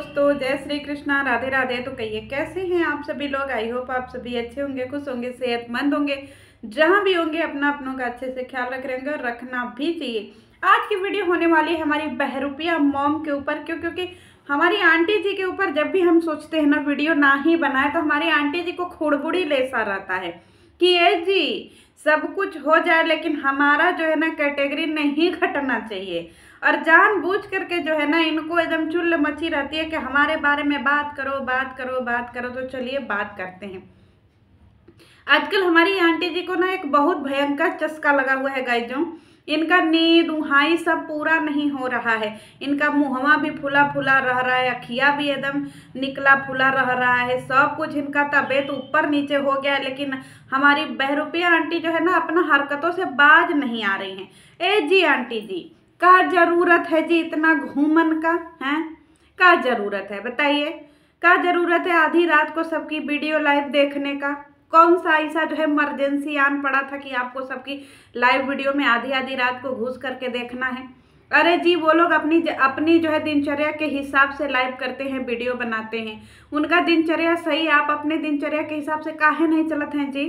दोस्तों, जय श्री कृष्णा, राधे राधे। तो कहिए कैसे हैं आप सभी लोग। आई होप आप सभी अच्छे होंगे, खुश होंगे, सेहतमंद होंगे, जहां भी होंगे अपना अपनों का अच्छे से ख्याल रख रहे होंगे और रखना भी चाहिए। आज की वीडियो होने वाली है हमारी बहरूपिया मॉम के ऊपर। क्योंकि हमारी आंटी जी के ऊपर जब भी हम सोचते हैं ना वीडियो ना ही बनाए, तो हमारी आंटी जी को खुड़बुड़ी लेसा रहता है कि ये जी सब कुछ हो जाए लेकिन हमारा जो है ना कैटेगरी नहीं घटना चाहिए। और जानबूझ करके जो है ना इनको एकदम चुल्ल मची रहती है कि हमारे बारे में बात करो बात करो बात करो। तो चलिए बात करते हैं। आजकल हमारी आंटी जी को ना एक बहुत भयंकर चस्का लगा हुआ है गाइजों। इनका नींद उहाई सब पूरा नहीं हो रहा है। इनका मुहवा भी फूला फूला रह रहा है, अखिया भी एकदम निकला फूला रह रहा है, सब कुछ इनका तबीयत ऊपर नीचे हो गया है। लेकिन हमारी बहरूपिया आंटी जो है ना अपना हरकतों से बाज नहीं आ रही हैं। ए जी आंटी जी, का जरूरत है जी इतना घूमन का है? का जरूरत है बताइए? का जरूरत है आधी रात को सबकी वीडियो लाइव देखने का? कौन सा ऐसा जो है इमरजेंसी आन पड़ा था कि आपको सबकी लाइव वीडियो में आधी आधी रात को घुस करके देखना है? अरे जी वो लोग अपनी जो है दिनचर्या के हिसाब से लाइव करते हैं, वीडियो बनाते हैं। उनका दिनचर्या सही, आप अपने दिनचर्या के हिसाब से काहे नहीं चलत हैं जी?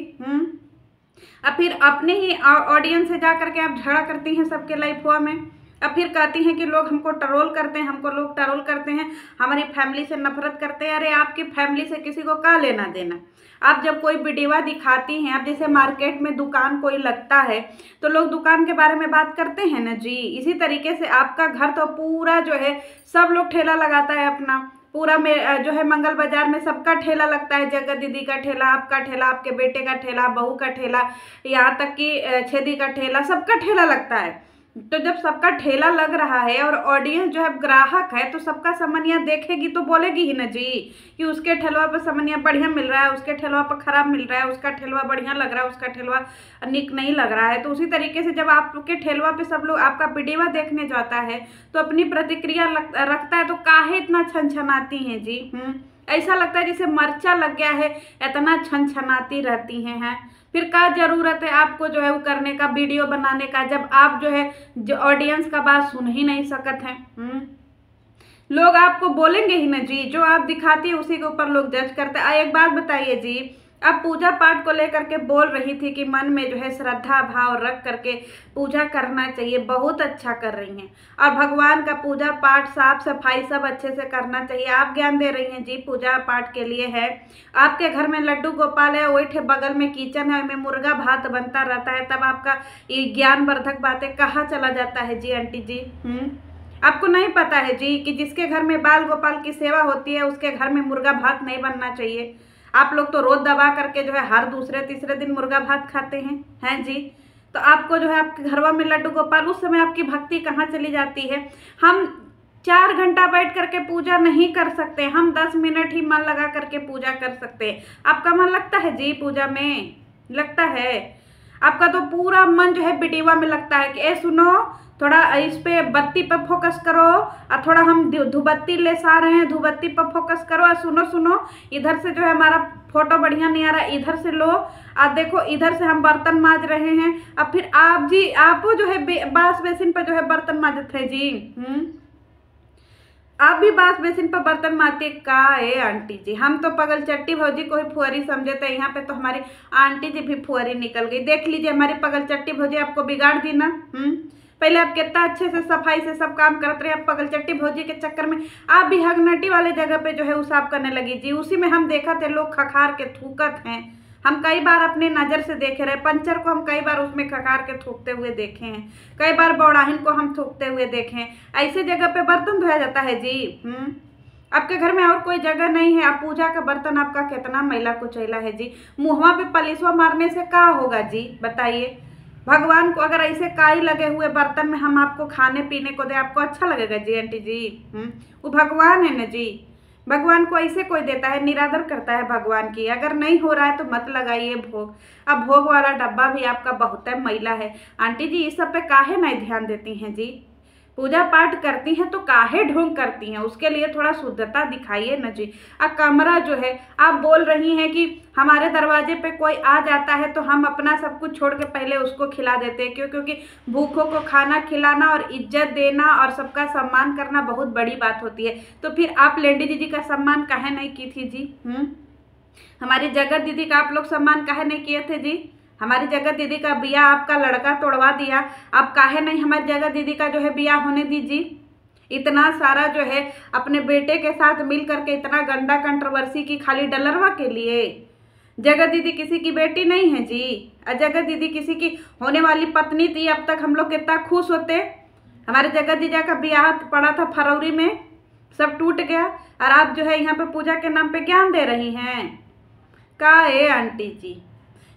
अब फिर अपने ही ऑडियंस से जा करके आप झगड़ा करती हैं सबके लाइव हुआ में। अब फिर कहती हैं कि लोग हमको ट्रोल करते हैं, हमको लोग ट्रोल करते हैं, हमारी फैमिली से नफरत करते हैं। अरे आपकी फैमिली से किसी को क्या लेना देना? आप जब कोई वीडियो दिखाती हैं, आप जैसे मार्केट में दुकान कोई लगता है तो लोग दुकान के बारे में बात करते हैं ना जी। इसी तरीके से आपका घर तो पूरा जो है सब लोग ठेला लगाता है अपना, पूरा में जो है मंगल बाजार में सबका ठेला लगता है। जगत दीदी का ठेला, आपका ठेला, आपके बेटे का ठेला, बहू का ठेला, यहाँ तक कि छेदी का ठेला, सबका ठेला लगता है। तो जब सबका ठेला लग रहा है और ऑडियंस जो है ग्राहक है, तो सबका सामानिया देखेगी तो बोलेगी ही ना जी कि उसके ठेलवा पर सामानिया बढ़िया मिल रहा है, उसके ठेलवा पर खराब मिल रहा है, उसका ठेलवा बढ़िया लग रहा है, उसका ठेलवा निक नहीं लग रहा है। तो उसी तरीके से जब आपके ठेलवा पे सब लोग आपका वीडियो देखने जाता है तो अपनी प्रतिक्रिया रखता है, तो काहे इतना छनछनाती हैं जी? ऐसा लगता है जैसे मर्चा लग गया है, इतना छनछनाती रहती हैं। फिर क्या जरूरत है आपको जो है वो करने का, वीडियो बनाने का, जब आप जो है जो ऑडियंस का बात सुन ही नहीं सकते हैं। लोग आपको बोलेंगे ही ना जी, जो आप दिखाती है उसी के ऊपर लोग जज करते हैं। एक बात बताइए जी, अब पूजा पाठ को लेकर के बोल रही थी कि मन में जो है श्रद्धा भाव रख करके पूजा करना चाहिए, बहुत अच्छा कर रही हैं। और भगवान का पूजा पाठ साफ सफाई सब अच्छे से करना चाहिए। आप ज्ञान दे रही हैं जी पूजा पाठ के लिए है। आपके घर में लड्डू गोपाल है, वही बगल में किचन है, में मुर्गा भात बनता रहता है, तब आपका ये ज्ञानवर्धक बातें कहाँ चला जाता है जी आंटी जी? आपको नहीं पता है जी कि जिसके घर में बाल गोपाल की सेवा होती है उसके घर में मुर्गा भात नहीं बनना चाहिए? आप लोग तो रोज दबा करके जो है हर दूसरे तीसरे दिन मुर्गा भात खाते हैं जी। तो आपको जो है आपके घरवा में लड्डू गोपाल, उस समय आपकी भक्ति कहाँ चली जाती है? हम 4 घंटा बैठ करके पूजा नहीं कर सकते, हम 10 मिनट ही मन लगा करके पूजा कर सकते हैं। आपका मन लगता है जी पूजा में? लगता है? आपका तो पूरा मन जो है बिटिवा में लगता है कि ए सुनो, थोड़ा इस पे बत्ती पर फोकस करो, और थोड़ा हम धूपबत्ती ले सा रहे हैं, धूपबत्ती पर फोकस करो, और सुनो सुनो इधर से जो है हमारा फोटो बढ़िया नहीं आ रहा, इधर से लो, और देखो इधर से हम बर्तन माज रहे हैं। अब फिर आप जी आप जो है बास बेसिन पर जो है बर्तन माजते हैं जी। आप भी बास बेसिन पर बर्तन मारती का है आंटी जी? हम तो पगल चट्टी भौजी को ही फुहरी समझे थे, यहाँ पे तो हमारी आंटी जी भी फुहरी निकल गई। देख लीजिए हमारी पगल चट्टी भौजी आपको बिगाड़ दी ना। पहले आप कितना अच्छे से सफाई से सब काम करते रहे, आप पगल चट्टी भौजी के चक्कर में आप भी हगनटी वाले जगह पे जो है वो साफ करने लगी जी। उसी में हम देखा थे लोग खखार के थूकत हैं। हम कई बार अपने नज़र से देखे रहे, पंचर को हम कई बार उसमें खखार के थूकते हुए देखे हैं, कई बार बौड़ाहिन को हम थूकते हुए देखे हैं। ऐसे जगह पे बर्तन धोया जाता है जी? आपके घर में और कोई जगह नहीं है? आप पूजा का बर्तन आपका कितना मैला कुचैला है जी। मुहवा पे पलिसवा मारने से क्या होगा जी बताइए? भगवान को अगर ऐसे काई लगे हुए बर्तन में हम आपको खाने पीने को दे, आपको अच्छा लगेगा जी आंटी जी? वो भगवान है ना जी, भगवान को ऐसे कोई देता है, निरादर करता है भगवान की। अगर नहीं हो रहा है तो मत लगाइए भोग। अब भोग वाला डब्बा भी आपका बहुत मैला है आंटी जी, इस सब पे काहे नहीं ध्यान देती हैं जी? पूजा पाठ करती हैं तो काहे ढोंग करती हैं, उसके लिए थोड़ा शुद्धता दिखाइए न जी। कमरा जो है आप बोल रही हैं कि हमारे दरवाजे पे कोई आ जाता है तो हम अपना सब कुछ छोड़ के पहले उसको खिला देते हैं, क्यों? क्योंकि भूखों को खाना खिलाना और इज्जत देना और सबका सम्मान करना बहुत बड़ी बात होती है। तो फिर आप लेंडी दीदी का सम्मान काहे नहीं की थी जी? हमारी जगत दीदी का आप लोग सम्मान काहे नहीं किए थे जी? हमारी जगत दीदी का बिया आपका लड़का तोड़वा दिया, आप काहे नहीं हमारी जगत दीदी का जो है बिया होने दीजिए? इतना सारा जो है अपने बेटे के साथ मिल करके इतना गंदा कंट्रोवर्सी की खाली डलरवा के लिए। जगत दीदी किसी की बेटी नहीं है जी, जगत दीदी किसी की होने वाली पत्नी थी। अब तक हम लोग कितना खुश होते। हमारे जगत दीदी का ब्याह पड़ा था फरवरी में, सब टूट गया और आप जो है यहाँ पे पूजा के नाम पे ज्ञान दे रही हैं। का आंटी जी,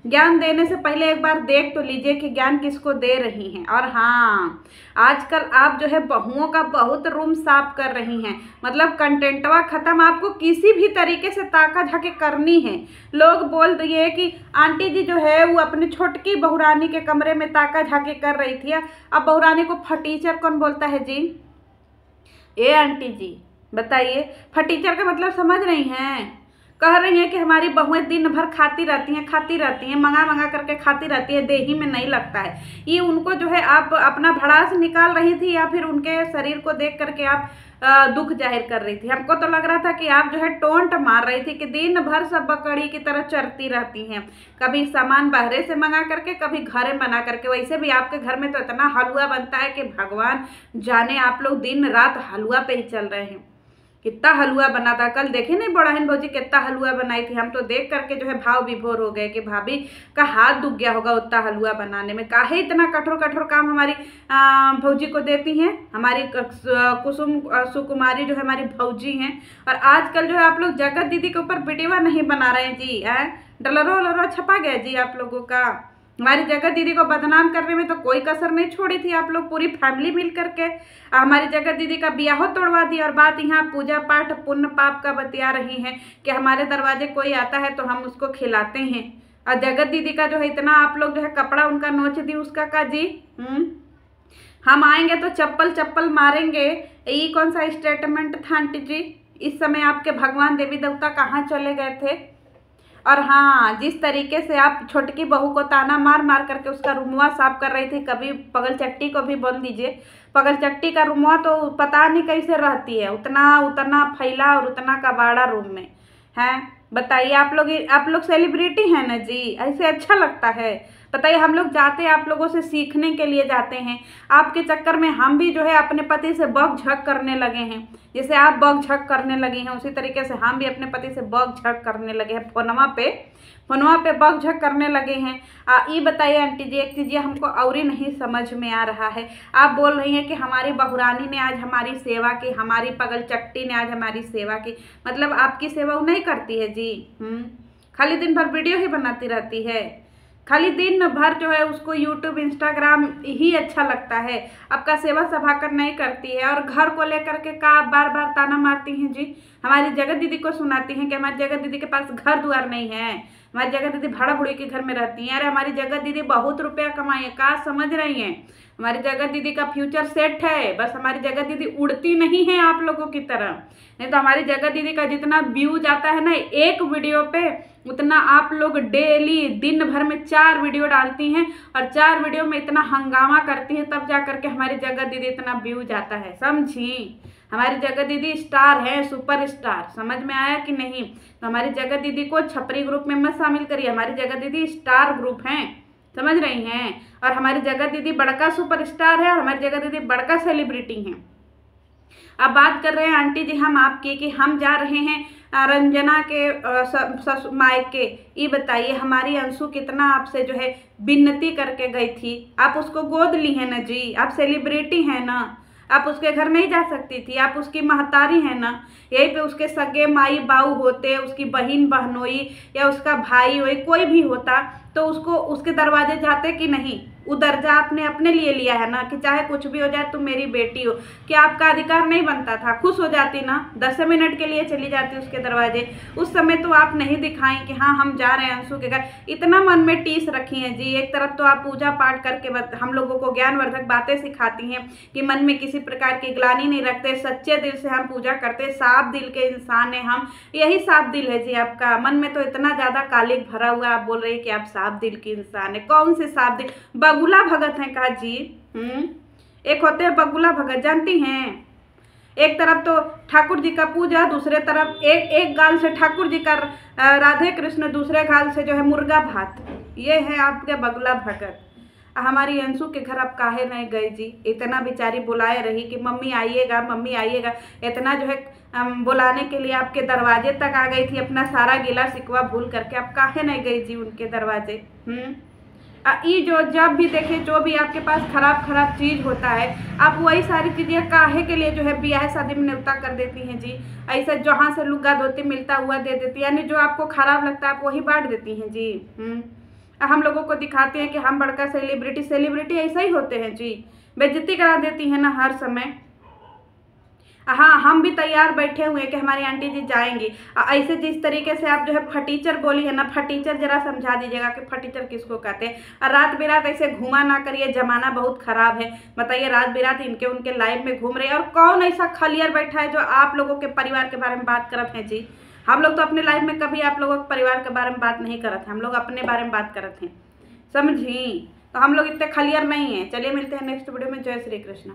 ज्ञान देने से पहले एक बार देख तो लीजिए कि ज्ञान किसको दे रही हैं। और हाँ, आजकल आप जो है बहुओं का बहुत रूम साफ कर रही हैं, मतलब कंटेंटवा खत्म। आपको किसी भी तरीके से ताका झाकी करनी है। लोग बोल रही है कि आंटी जी जो है वो अपनी छोटकी बहुरानी के कमरे में ताका झाकी कर रही थी। अब बहुरानी को फटीचर कौन बोलता है जी? आंटी जी बताइए, फटीचर का मतलब समझ रही हैं? कह रही हैं कि हमारी बहुएं दिन भर खाती रहती हैं, मंगा मंगा करके खाती रहती है, देही में नहीं लगता है। ये उनको जो है आप अपना भड़ास निकाल रही थी या फिर उनके शरीर को देख करके आप दुख जाहिर कर रही थी? हमको तो लग रहा था कि आप जो है टोंट मार रही थी कि दिन भर सब बकरी की तरह चरती रहती हैं, कभी सामान बाहरे से मंगा करके, कभी घरे बना करके। वैसे भी आपके घर में तो इतना हलवा बनता है कि भगवान जाने, आप लोग दिन रात हलवा पे ही चल रहे हैं। कितना हलवा बना था, कल देखे नहीं बड़ाहन भौजी कितना हलवा बनाई थी। हम तो देख करके जो है भाव विभोर हो गए कि भाभी का हाथ दुख गया होगा उतना हलवा बनाने में। काहे इतना कठोर कठोर काम हमारी भौजी को देती हैं। हमारी कुसुम सुकुमारी जो है हमारी भौजी हैं। और आजकल जो है आप लोग जगत दीदी के ऊपर वीडियो नहीं बना रहे हैं जी। डलरो वलरो छपा गया जी आप लोगों का। हमारी जगत दीदी को बदनाम करने में तो कोई कसर नहीं छोड़ी थी आप लोग, पूरी फैमिली मिल करके हमारी जगत दीदी का ब्याह तोड़वा दिया। और बात यहाँ पूजा पाठ पुण्य पाप का बतिया रही हैं कि हमारे दरवाजे कोई आता है तो हम उसको खिलाते हैं। और जगत दीदी का जो है इतना आप लोग जो है कपड़ा उनका नोच दी उसका का जी। हम आएंगे तो चप्पल चप्पल मारेंगे, ये कौन सा स्टेटमेंट था आंटी जी? इस समय आपके भगवान देवी देवता कहाँ चले गए थे? और हाँ, जिस तरीके से आप छोटकी बहू को ताना मार मार करके उसका रूमवा साफ कर रही थी, कभी पगल चट्टी को भी बोल दीजिए, पगल चट्टी का रूमवा तो पता नहीं कैसे रहती है, उतना फैला और उतना कबाड़ा रूम में है। बताइए, आप लोग सेलिब्रिटी हैं ना जी, ऐसे अच्छा लगता है? बताइए, हम लोग जाते हैं आप लोगों से सीखने के लिए जाते हैं, आपके चक्कर में हम भी जो है अपने पति से बक झक करने लगे हैं। जैसे आप बक झक करने लगी हैं उसी तरीके से हम भी अपने पति से बक झक करने लगे हैं, फोनवा पे बक झक करने लगे हैं। ये बताइए आंटी जी, एक चीज़ हमको और ही नहीं समझ में आ रहा है। आप बोल रही हैं कि हमारी बहुरानी ने आज हमारी सेवा की, हमारी पगल चट्टी ने आज हमारी सेवा की, मतलब आपकी सेवा वो नहीं करती है जी? खाली दिन भर वीडियो ही बनाती रहती है, खाली दिन भर जो है उसको यूट्यूब इंस्टाग्राम ही अच्छा लगता है, आपका सेवा सभा कर नहीं करती है। और घर को लेकर के का बार बार ताना मारती हैं जी। हमारी जगत दीदी को सुनाती हैं कि हमारी जगत दीदी के पास घर द्वार नहीं है, हमारी जगत दीदी भाड़ा बुड़ी के घर में रहती हैं। अरे हमारी जगत दीदी बहुत रुपया कमाई है, का समझ रही हैं? हमारी जगत दीदी का फ्यूचर सेट है, बस हमारी जगत दीदी उड़ती नहीं है आप लोगों की तरह। नहीं तो हमारी जगत दीदी का जितना व्यू जाता है ना एक वीडियो पे, उतना आप लोग डेली दिन भर में 4 वीडियो डालती हैं और 4 वीडियो में इतना हंगामा करती हैं, तब जा करके हमारी जगत दीदी इतना व्यू जाता है, समझी? हमारी जगत दीदी स्टार है, सुपर स्टार। समझ में आया कि नहीं? तो हमारी जगत दीदी को छपरी ग्रुप में मत शामिल करिए, हमारी जगत दीदी स्टार ग्रुप हैं, समझ रही हैं? और हमारी जगत दीदी बड़का सुपर स्टार है और हमारी जगत दीदी बड़का सेलिब्रिटी हैं। अब बात कर रहे हैं आंटी जी हम आपकी कि हम जा रहे हैं रंजना के मायके। ये बताइए, हमारी अंशु कितना आपसे जो है विनती करके गई थी, आप उसको गोद ली है ना जी? आप सेलिब्रिटी हैं ना, आप उसके घर नहीं जा सकती थी? आप उसकी महतारी हैं ना? यहीं पे उसके सगे माई बाऊ होते, उसकी बहन बहनोई या उसका भाई वही कोई भी होता तो उसको उसके दरवाजे जाते कि नहीं? वो दर्जा आपने अपने लिए लिया है ना कि चाहे कुछ भी हो जाए तुम मेरी बेटी हो। क्या आपका अधिकार नहीं बनता था? खुश हो जाती ना, 10 मिनट के लिए चली जाती उसके दरवाजे। उस समय तो आप नहीं दिखाई कि हाँ हम जा रहे हैं अंशु के घर, इतना मन में टीस रखी हैं जी। एक तरफ तो आप पूजा पाठ करके हम लोगों को ज्ञानवर्धक बातें सिखाती हैं कि मन में किसी प्रकार की ग्लानि नहीं रखते, सच्चे दिल से हम पूजा करते, साफ दिल के इंसान है हम। यही साफ दिल है जी आपका। मन में तो इतना ज्यादा कालिक भरा हुआ, आप बोल रहे हैं कि आप साफ दिल की इंसान है। कौन से साफ दिल? बगुला भगत है का जी? एक होते हैं बगुला भगत, जानती हैं? एक तरफ तो ठाकुर जी का पूजा, दूसरे तरफ एक गाल से ठाकुर जी का राधे कृष्ण, दूसरे गाल से जो है मुर्गा भात। ये है आपके बगुला भगत। हमारी अंशु के घर अब काहे नहीं गए जी? इतना बेचारी बुलाए रही कि मम्मी आइएगा, मम्मी आइएगा, इतना जो है बुलाने के लिए आपके दरवाजे तक आ गई थी, अपना सारा गिला शिकवा भूल करके। अब काहे नहीं गई जी उनके दरवाजे? ये जो जब भी देखे जो भी आपके पास खराब चीज होता है, आप वही सारी चीजें काहे के लिए जो है ब्याह शादी में न्योता कर देती हैं जी। ऐसा जहाँ से लुगा धोती मिलता हुआ दे देती, यानी जो आपको खराब लगता है आप वही बांट देती हैं जी। हम लोगों को दिखाते हैं कि हम बड़का सेलिब्रिटी ऐसा ही होते हैं जी, बेइज्जती करा देती है ना हर समय। हाँ, हम भी तैयार बैठे हुए हैं कि हमारी आंटी जी जाएंगी। ऐसे जिस तरीके से आप जो है फटीचर बोली है ना, फटीचर जरा समझा दीजिएगा कि फटीचर किसको कहते हैं। और रात बिरात ऐसे घुमा ना करिए, जमाना बहुत खराब है। बताइए, रात बिरात इनके उनके लाइफ में घूम रहे हैं, और कौन ऐसा खलियर बैठा है जो आप लोगों के परिवार के बारे में बात करते हैं जी? हम लोग तो अपने लाइफ में कभी आप लोगों के परिवार के बारे में बात नहीं करते, हम लोग अपने बारे में बात करते हैं, समझी? तो हम लोग इतने खलियर नहीं है। चलिए मिलते हैं नेक्स्ट वीडियो में। जय श्री कृष्ण।